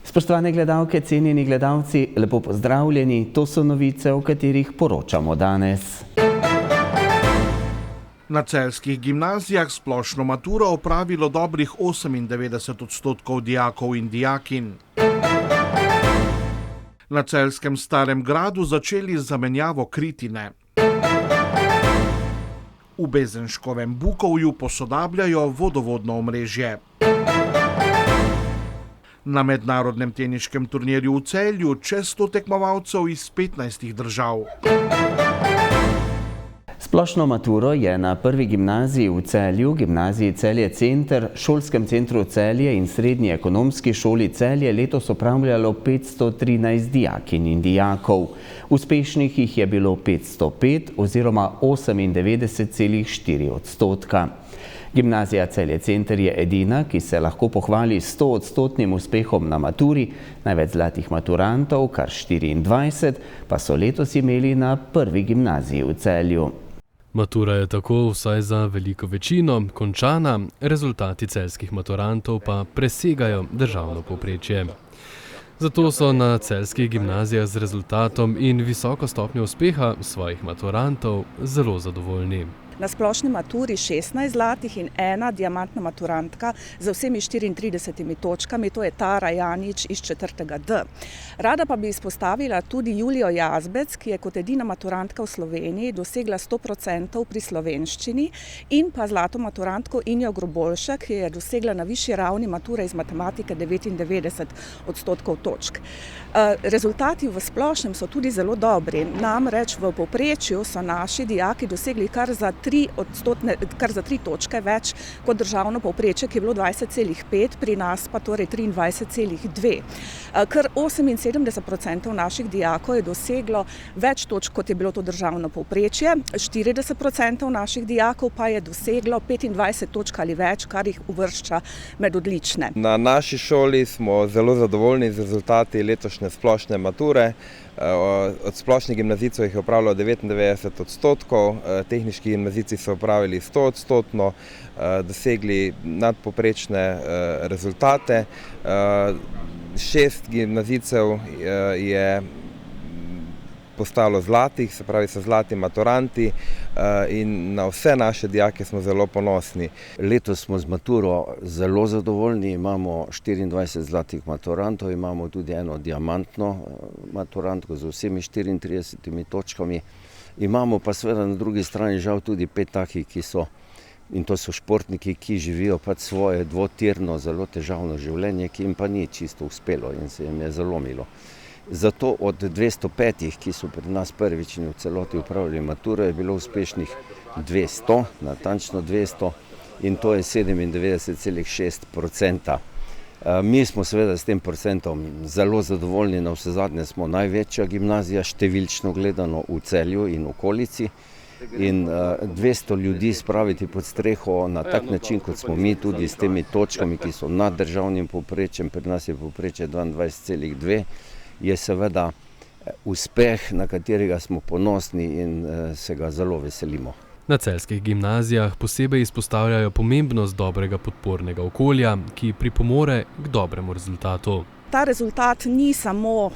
Spoštovane gledalke, cenjeni gledalci, lepo pozdravljeni. To so novice, o katerih poročamo danes. Na celjskih gimnazijah splošno maturo opravilo dobrih 98% dijakov in dijakinj. Na celjskem Starem gradu začeli z zamenjavo kritine. V Bezenškovem Bukovju posodabljajo vodovodno omrežje. Na mednarodnem teniškem turnirju v Celju čez 100 tekmovalcev iz 15 držav. Splošno maturo je na prvi gimnaziji v Celju, gimnaziji Celje Center, šolskem centru Celje in srednji ekonomski šoli Celje letos opravljalo 513 dijakinj in dijakov. Uspešnih jih je bilo 505 oziroma 98,4%. Gimnazija Celje Center je edina, ki se lahko pohvali 100% uspehom na maturi. Največ zlatih maturantov, kar 24, pa so letos imeli na prvi gimnaziji v Celju. Matura je tako vsaj za veliko večino končana, rezultati celjskih maturantov pa presegajo državno povprečje. Zato so na celjskih gimnazijah z rezultatom in visoko stopnjo uspeha svojih maturantov zelo zadovoljni. Na splošni maturi 16 zlatih in ena diamantna maturantka z vsemi 34 točkami, to je Tara Janič iz 4. D. Rada pa bi izpostavila tudi Julijo Jazbec, ki je kot edina maturantka v Sloveniji dosegla 100% pri slovenščini, in pa zlato maturantko Injo Grobolšek, ki je dosegla na višji ravni mature iz matematike 99% točk. Rezultati v splošnem so tudi zelo dobri, namreč v povprečju so naši dijaki dosegli kar za 3 točke več kot državno povprečje, ki je bilo 20,5, pri nas pa torej 23,2. Kar 78% naših dijakov je doseglo več točk, kot je bilo to državno povprečje, 40% naših dijakov pa je doseglo 25 točk ali več, kar jih uvršča med odlične. Na naši šoli smo zelo zadovoljni z rezultati letošnje splošne mature. Od splošnih gimnazijcev jih je opravilo 99%, tehniški gimnazijci so opravili 100%, dosegli nadpovprečne rezultate. 6 gimnazijcev je postalo zlatih, se pravi so zlati maturanti, in na vse naše dijake smo zelo ponosni. Letos smo z maturo zelo zadovoljni, imamo 24 zlatih maturantov, imamo tudi eno diamantno maturantko z vsemi 34 točkami. Imamo pa seveda na drugi strani žal tudi 5 takih, ki so, in to so športniki, ki živijo pač svoje dvotirno, zelo težavno življenje, ki jim pa ni čisto uspelo in se jim je zalomilo. Zato od 205, ki so pri nas prvič in v celoti upravljali maturo, je bilo uspešnih 200, natančno 200, in to je 97,6%. Mi smo seveda s tem procentom zelo zadovoljni, navsezadnje smo največja gimnazija številčno gledano v Celju in okolici. In 200 ljudi spraviti pod streho na tak način, kot smo mi, tudi s temi točkami, ki so nad državnim povprečjem, pri nas je povprečje 22,2, je seveda uspeh, na katerega smo ponosni in se ga zelo veselimo. Na celjskih gimnazijah posebej izpostavljajo pomembnost dobrega podpornega okolja, ki pripomore k dobremu rezultatu. Ta rezultat ni samo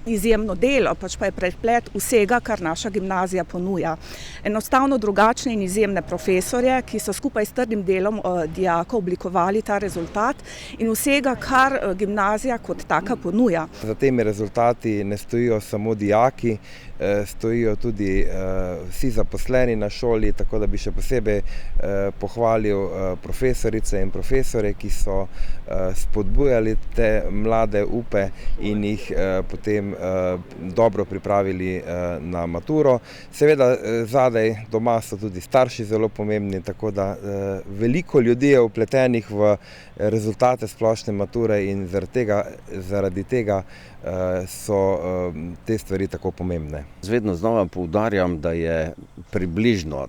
izjemno delo, pač pa je preplet vsega, kar naša gimnazija ponuja. Enostavno drugačne in izjemne profesorje, ki so skupaj s trdim delom dijakov oblikovali ta rezultat, in vsega, kar gimnazija kot taka ponuja. Za temi rezultati ne stojijo samo dijaki, stojijo tudi vsi zaposleni na šoli, tako da bi še posebej pohvalil profesorice in profesore, ki so spodbujali te mlade upe in jih potem dobro pripravili na maturo. Seveda zadaj doma so tudi starši zelo pomembni, tako da veliko ljudi je vpletenih v rezultate splošne mature in zaradi tega so te stvari tako pomembne. Vedno znova poudarjam, da je približno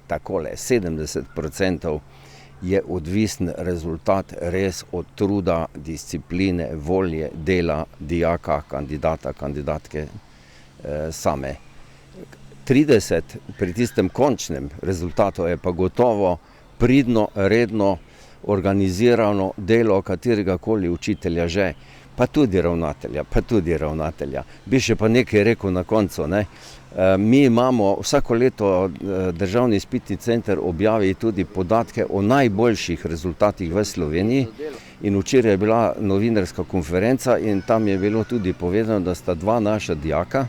takole 70% je odvisen rezultat res od truda, discipline, volje, dela dijaka, kandidata, kandidatke same. 30, pri tistem končnem rezultatu je pa gotovo pridno, redno, organizirano delo katerega koli učitelja že, pa tudi ravnatelja. Bi še pa nekaj rekel na koncu, ne. Mi imamo vsako leto Državni izpitni center objavi tudi podatke o najboljših rezultatih v Sloveniji in včeraj je bila novinarska konferenca in tam je bilo tudi povedano, da sta dva naša dijaka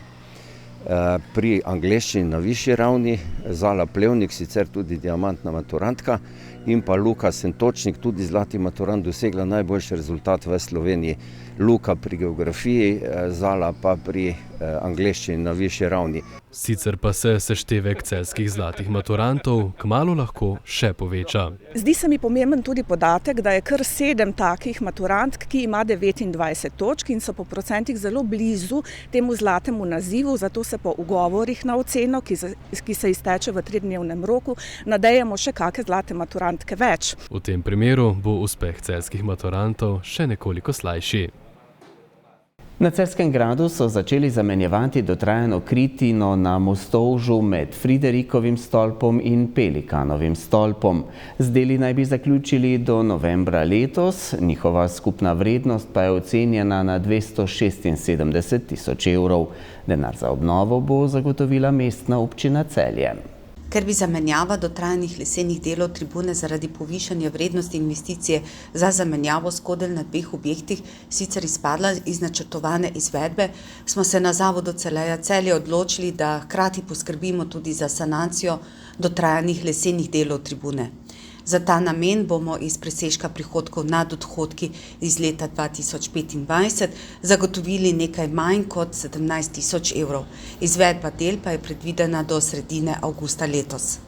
pri angleščini na višji ravni, Zala Plevnik, sicer tudi diamantna maturantka, in pa Luka Sentočnik, tudi zlati maturant, dosegla najboljši rezultat v Sloveniji. Luka pri geografiji, Zala pa pri angleščini na višji ravni. Sicer pa se seštevek celjskih zlatih maturantov kmalu lahko še poveča. Zdi se mi pomemben tudi podatek, da je kar 7 takih maturantk, ki ima 29 točk in so po procentih zelo blizu temu zlatemu nazivu, zato se po ugovorih na oceno, ki se izteče v 3-dnevnem roku, nadejamo še kakšne zlate maturantke več. V tem primeru bo uspeh celjskih maturantov še nekoliko slajši. Na Celjskem gradu so začeli zamenjevati dotrajano kritino na Mostovžu med Friderikovim stolpom in Pelikanovim stolpom. Z deli naj bi zaključili do novembra letos, njihova skupna vrednost pa je ocenjena na 276 000 evrov. Denar za obnovo bo zagotovila Mestna občina Celje. Ker bi zamenjava dotrajanih lesenih delov tribune zaradi povišanja vrednosti investicije za zamenjavo skodel na 2 objektih sicer izpadla iz načrtovane izvedbe, smo se na Zavodu Celeja Celje odločili, da hkrati poskrbimo tudi za sanacijo dotrajanih lesenih delov tribune. Za ta namen bomo iz presežka prihodkov nad odhodki iz leta 2025 zagotovili nekaj manj kot 17 000 evrov. Izvedba del pa je predvidena do sredine avgusta letos.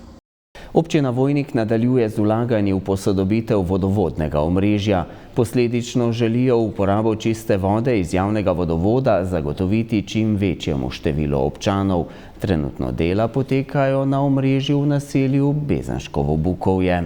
Občina Vojnik nadaljuje z vlaganji v posodobitev vodovodnega omrežja. Posledično želijo uporabo čiste vode iz javnega vodovoda zagotoviti čim večjemu številu občanov. Trenutno dela potekajo na omrežju v naselju Bezenškovo Bukovje.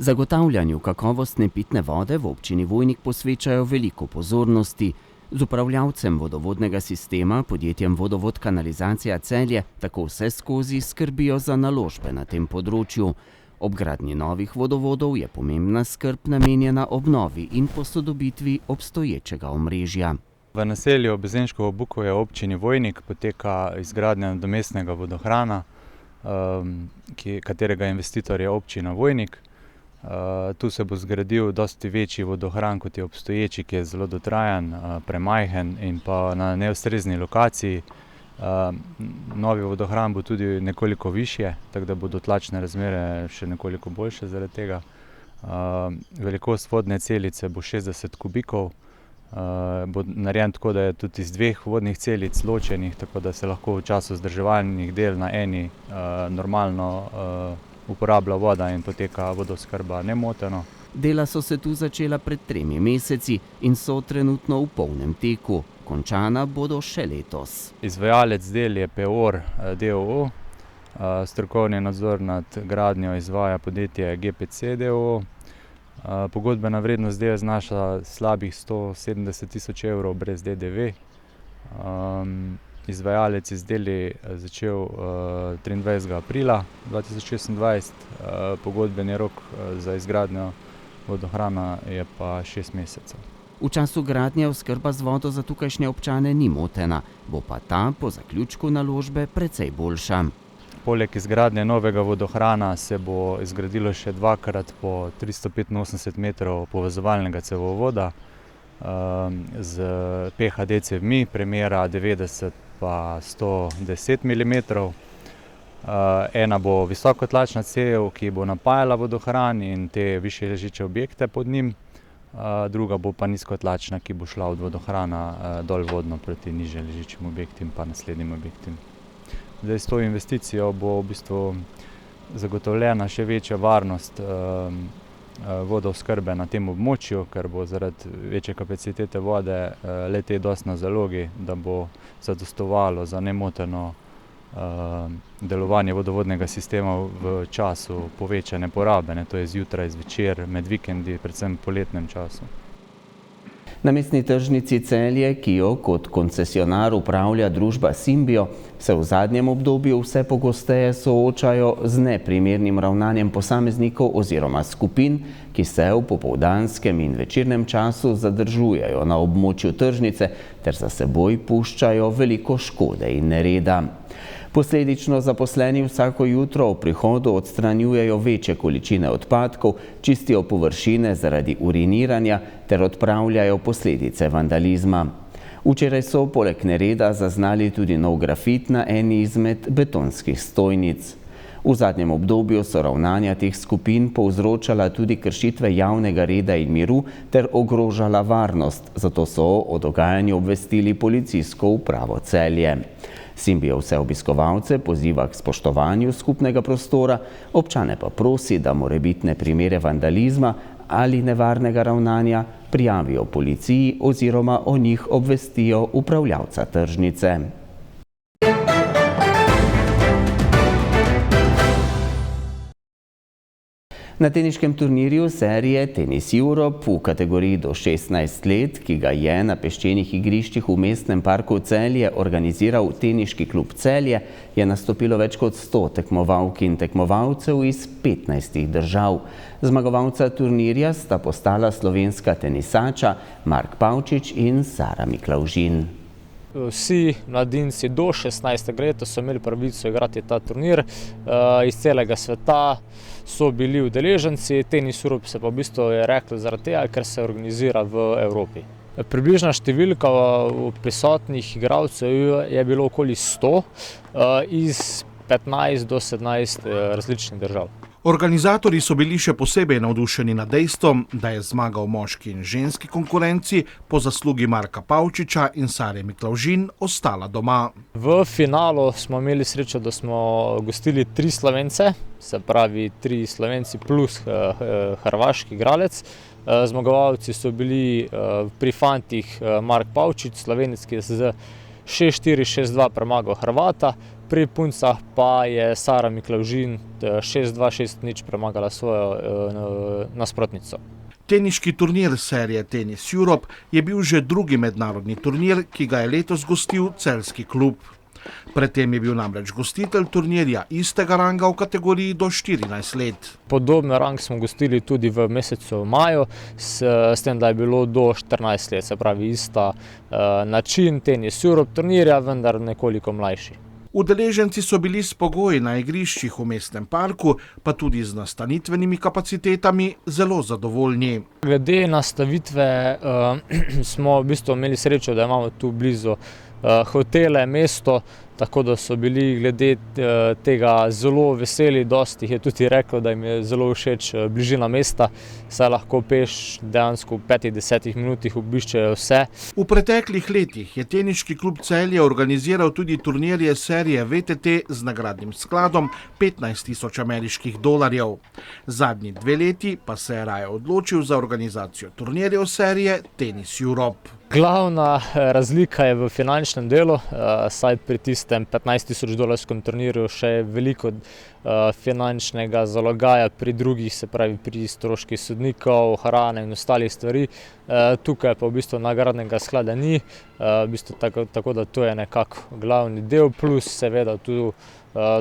Zagotavljanju kakovostne pitne vode v občini Vojnik posvečajo veliko pozornosti. Z upravljavcem vodovodnega sistema, podjetjem Vodovod Kanalizacija Celje, tako vse skozi skrbijo za naložbe na tem področju. Ob gradnji novih vodovodov je pomembna skrb namenjena obnovi in posodobitvi obstoječega omrežja. V naselju Bezenškovo Bukovje v občini Vojnik poteka izgradnja nadomestnega vodohrana, katerega investitor je občina Vojnik. Tu se bo zgradil dosti večji vodohran, kot je obstoječi, ki je zelo dotrajan, premajhen in pa na neustrezni lokaciji. Novi vodohran bo tudi nekoliko višje, tako da bodo tlačne razmere še nekoliko boljše zaradi tega. Velikost vodne celice bo 60 kubikov. Bo narejen tako, da je tudi iz 2 vodnih celic ločenih, tako da se lahko v času vzdrževalnih del na eni normalno uporablja voda in poteka vodooskrba nemoteno. Dela so se tu začela pred 3 meseci in so trenutno v polnem teku. Končana bodo še letos. Izvajalec del je Peor d.o.o. Strokovni nadzor nad gradnjo izvaja podjetje GPC d.o.o. Pogodbena vrednost dela znaša slabih 170 000 evrov brez DDV. Izvajalec izdeli začel 23. aprila 2026, pogodbeni rok za izgradnjo vodohrana je pa 6 mesecev. V času gradnje oskrba z vodo za tukajšnje občane ni motena, bo pa ta po zaključku naložbe precej boljša. Poleg izgradnje novega vodohrana se bo izgradilo še 2x po 385 metrov povezovalnega cevovoda z PHD cevmi, premera 90 pa 110 mm. Ena bo visokotlačna cev, ki bo napajala vodohran in te višje ležeče objekte pod njim. Druga bo pa nizkotlačna, ki bo šla od vodohrana dol vodno proti nižje ležečim objektim pa naslednjim objektom. Zdaj s to investicijo bo v bistvu zagotovljena še večja varnost vodooskrbe na tem območju, ker bo zaradi večje kapacitete vode le-te dosti na zalogi, da bo zadostovalo za nemoteno delovanje vodovodnega sistema v času povečane porabe, to je zjutraj, zvečer, med vikendi, predvsem v poletnem času. Na mestni tržnici Celje, ki jo kot koncesionar upravlja družba Simbio, se v zadnjem obdobju vse pogosteje soočajo z neprimernim ravnanjem posameznikov oziroma skupin, ki se v popoldanskem in večernem času zadržujejo na območju tržnice ter za seboj puščajo veliko škode in nereda. Posledično zaposleni vsako jutro ob prihodu odstranjujejo večje količine odpadkov, čistijo površine zaradi uriniranja ter odpravljajo posledice vandalizma. Včeraj so poleg nereda zaznali tudi nov grafit na eni izmed betonskih stojnic. V zadnjem obdobju so ravnanja teh skupin povzročala tudi kršitve javnega reda in miru ter ogrožala varnost, zato so o dogajanju obvestili policijsko upravo Celje. Simbio vse obiskovalce poziva k spoštovanju skupnega prostora, občane pa prosi, da morebitne primere vandalizma ali nevarnega ravnanja prijavijo policiji oziroma o njih obvestijo upravljavca tržnice. Na teniškem turnirju serije Tennis Europe v kategoriji do 16 let, ki ga je na peščenih igriščih v mestnem parku Celje organiziral Teniški klub Celje, je nastopilo več kot 100 tekmovalk in tekmovalcev iz 15 držav. Zmagovalca turnirja sta postala slovenska tenisača Mark Pavčič in Sara Miklavžin. Vsi mladinci do 16. leta so imeli pravico igrati ta turnir. Iz celega sveta so bili udeleženci. Tennis Europe se pa v bistvu je reklo zaradi tega, ker se organizira v Evropi. Približna številka prisotnih igralcev je bilo okoli 100 iz 15 do 17 različnih držav. Organizatorji so bili še posebej navdušeni nad dejstvom, da je zmagal moški in ženski konkurenci po zaslugi Marka Pavčiča in Sare Miklavžin ostala doma. V finalu smo imeli srečo, da smo gostili 3 Slovence, se pravi 3 Slovenci plus hrvaški igralec. Zmagovalci so bili pri fantih Mark Pavčič, Slovenec, ki je z 6-4, 6-2 premagal Hrvata. Pri puncah pa je Sara Miklavžin 6-2, 6-0 premagala svojo nasprotnico. Teniški turnir serije Tennis Europe je bil že drugi mednarodni turnir, ki ga je letos gostil celjski klub. Predtem je bil namreč gostitelj turnirja istega ranga v kategoriji do 14 let. Podoben rang smo gostili tudi v mesecu maju, s tem, da je bilo do 14 let, se pravi ista način Tennis Europe turnirja, vendar nekoliko mlajši. Udeleženci so bili s pogoji na igriščih v mestnem parku, pa tudi z nastanitvenimi kapacitetami zelo zadovoljni. Glede nastavitve smo v bistvu imeli srečo, da imamo tu blizu hotele, mesto, tako da so bili glede tega zelo veseli. Dosti jih je tudi reklo, da jim je zelo všeč bližina mesta, saj lahko peš dejansko v 5-10 minutah obiščejo vse. V preteklih letih je Teniški klub Celje organiziral tudi turnirje serije VTT z nagradnim skladom $15,000 ameriških. Zadnji 2 leti pa se je raje odločil za organizacijo turnirjev serije Tennis Europe. Glavna razlika je v finančnem delu, saj pri tistem $15,000 turnirju še veliko finančnega zalogaja, pri drugih, se pravi pri stroških sodnikov, hrane in ostalih stvari. Tukaj pa v bistvu nagradnega sklada ni, tako da to je nekako glavni del, plus seveda tu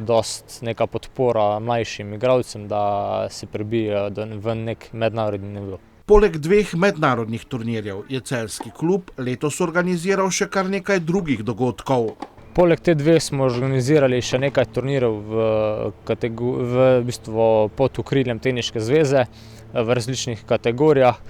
dost neka podpora mlajšim igralcem, da se prebijajo v nek mednarodni nivo. Poleg 2 mednarodnih turnirjev je celjski klub letos organiziral še kar nekaj drugih dogodkov. Poleg te 2 smo organizirali še nekaj turnirjev pod okriljem Teniške zveze v različnih kategorijah.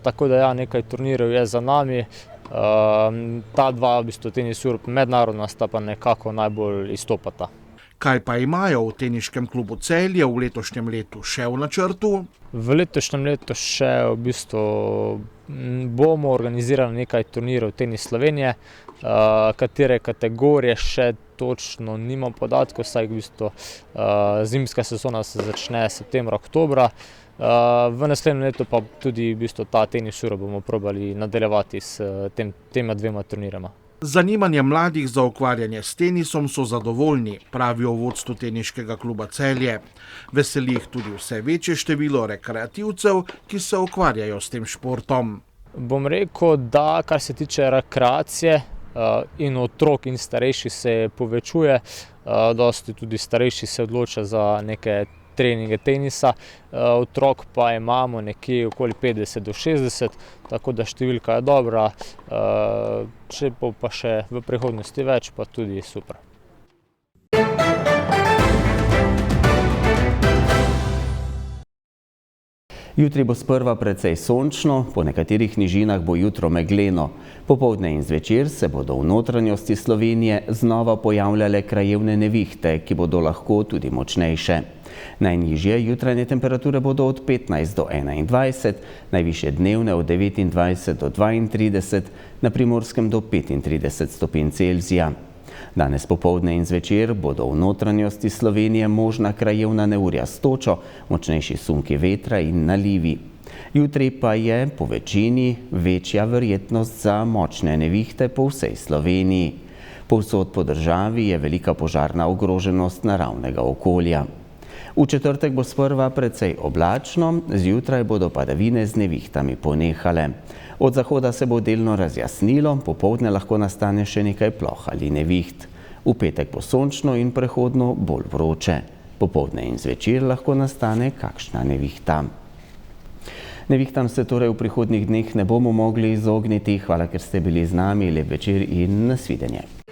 Tako da ja, nekaj turnirjev je za nami. Ta 2, v bistvu Tennis Europe mednarodna, sta pa nekako najbolj izstopata. Kaj pa imajo v Teniškem klubu Celje v letošnjem letu še v načrtu? V letošnjem letu še v bistvu bomo organizirali nekaj turnirjev Tenis Slovenije, katere kategorije še točno nimam podatkov, saj v bistvu zimska sezona se začne septembra, oktobra. V naslednjem letu pa tudi v bistvu ta Tennis Europe bomo probali nadaljevati s tema 2 turnirjema. Zanimanje mladih za ukvarjanje s tenisom so zadovoljni, pravijo v vodstvu Teniškega kluba Celje. Veseli jih tudi vse večje število rekreativcev, ki se ukvarjajo s tem športom. Bom rekel, da kar se tiče rekreacije in otrok in starejših se povečuje, dosti tudi starejši se odloča za neke treninge tenisa, otrok pa imamo nekje okoli 50 do 60, tako da številka je dobra, če bo pa še v prihodnosti več, pa tudi super. Jutri bo sprva precej sončno, po nekaterih nižinah bo jutro megleno. Popoldne in zvečer se bodo v notranjosti Slovenije znova pojavljale krajevne nevihte, ki bodo lahko tudi močnejše. Najnižje jutranje temperature bodo od 15 do 21, najvišje dnevne od 29 do 32, na Primorskem do 35 stopinj Celzija. Danes popoldne in zvečer bodo v notranjosti Slovenije možna krajevna neurja s točo, močnejši sunki vetra in nalivi. Jutri pa je po večini večja verjetnost za močne nevihte po vsej Sloveniji. Povsod po državi je velika požarna ogroženost naravnega okolja. V četrtek bo sprva precej oblačno, zjutraj bodo padavine z nevihtami ponehale. Od zahoda se bo delno razjasnilo, popoldne lahko nastane še nekaj ploh ali neviht. V petek bo sončno in prehodno bolj vroče. Popoldne in zvečer lahko nastane kakšna nevihta. Nevihtam se torej v prihodnjih dneh ne bomo mogli izogniti. Hvala, ker ste bili z nami. Lep večer in nasvidenje.